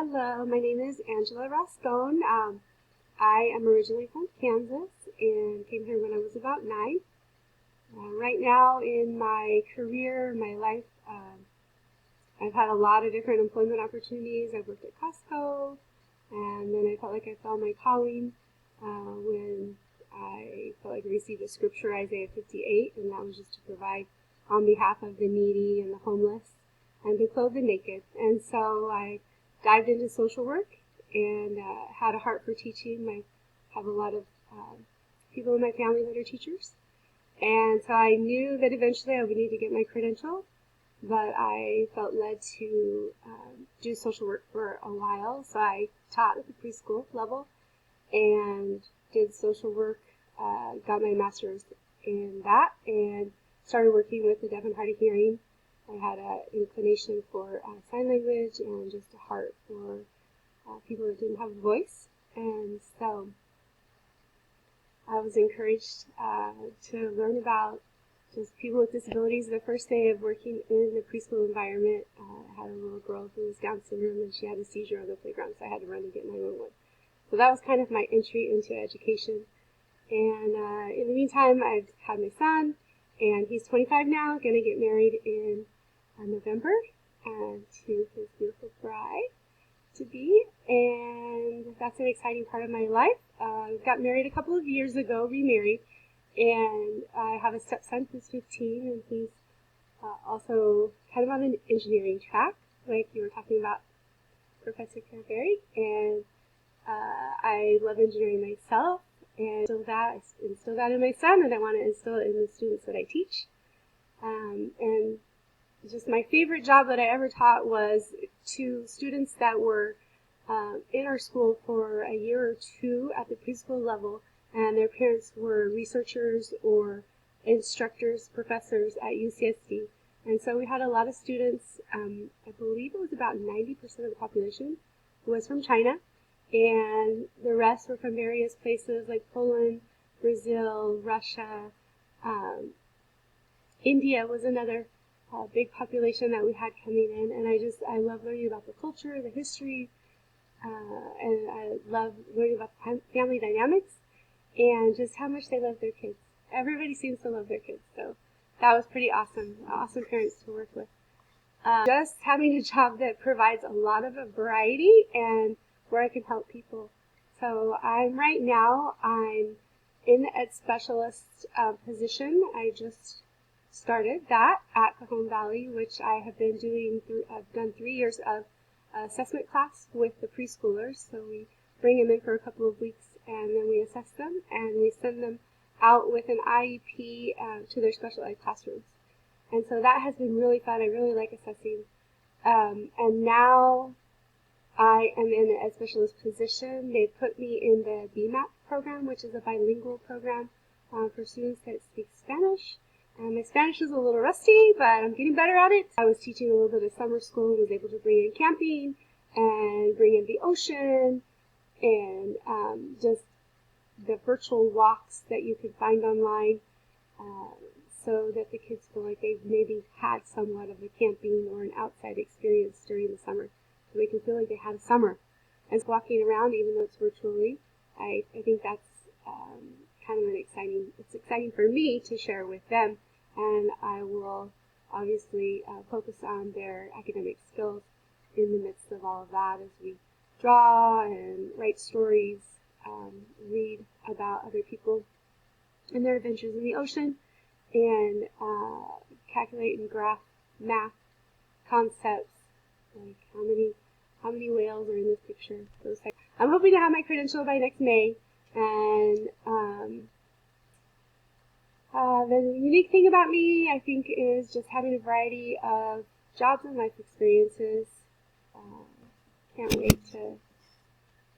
Hello, my name is Angela Rascone. I am originally from Kansas and came here when I was about 9. Right now in my career, my life, I've had a lot of different employment opportunities. I've worked at Costco, and then I felt like I found my calling when I felt like I received a scripture, Isaiah 58, and that was just to provide on behalf of the needy and the homeless and to clothe the naked. And so I dived into social work and had a heart for teaching. I have a lot of people in my family that are teachers. And so I knew that eventually I would need to get my credential, but I felt led to do social work for a while. So I taught at the preschool level and did social work, got my master's in that, and started working with the deaf and hard of hearing. I had an inclination for sign language and just a heart for people that didn't have a voice. And so I was encouraged to learn about just people with disabilities. The first day of working in the preschool environment, I had a little girl who was Down syndrome and she had a seizure on the playground, so I had to run and get 911. So that was kind of my entry into education. And in the meantime, I've had my son, and he's 25 now, going to get married in November to his beautiful bride to be, and that's an exciting part of my life. Got married a couple of years ago, remarried, and I have a stepson who's 15, and he's also kind of on an engineering track, like you were talking about, Professor Carberry, and I love engineering myself, and I instill that in my son, and I want to instill it in the students that I teach. And just my favorite job that I ever taught was to students that were in our school for a year or two at the preschool level, and their parents were researchers or instructors, professors at UCSD. And so we had a lot of students, I believe it was about 90% of the population was from China, and the rest were from various places like Poland, Brazil, Russia. India was another big population that we had coming in, and I love learning about the culture, the history, and I love learning about the family dynamics and just how much they love their kids. Everybody seems to love their kids, so that was pretty awesome. Awesome parents to work with. Just having a job that provides a lot of a variety and where I can help people. So right now I'm in the Ed Specialist position. I just started that at Cajon Valley, which I have been doing I've done 3 years of assessment class with the preschoolers. So we bring them in for a couple of weeks and then we assess them and we send them out with an IEP to their special ed classrooms. And so that has been really fun. I really like assessing. And now I am in the Ed Specialist position. They put me in the BMAP program, which is a bilingual program for students that speak Spanish. And my Spanish is a little rusty, but I'm getting better at it. I was teaching a little bit of summer school and was able to bring in camping and bring in the ocean and just the virtual walks that you can find online so that the kids feel like they've maybe had somewhat of a camping or an outside experience during the summer. So they can feel like they had a summer. As walking around, even though it's virtually, I think that's kind of it's exciting for me to share with them, and I will obviously focus on their academic skills in the midst of all of that as we draw and write stories, read about other people and their adventures in the ocean, and calculate and graph math concepts, like how many whales are in this picture. Those types. I'm hoping to have my credential by next May. And the unique thing about me, I think, is just having a variety of jobs and life experiences. Can't wait to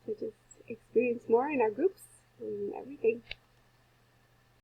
just experience more in our groups and everything.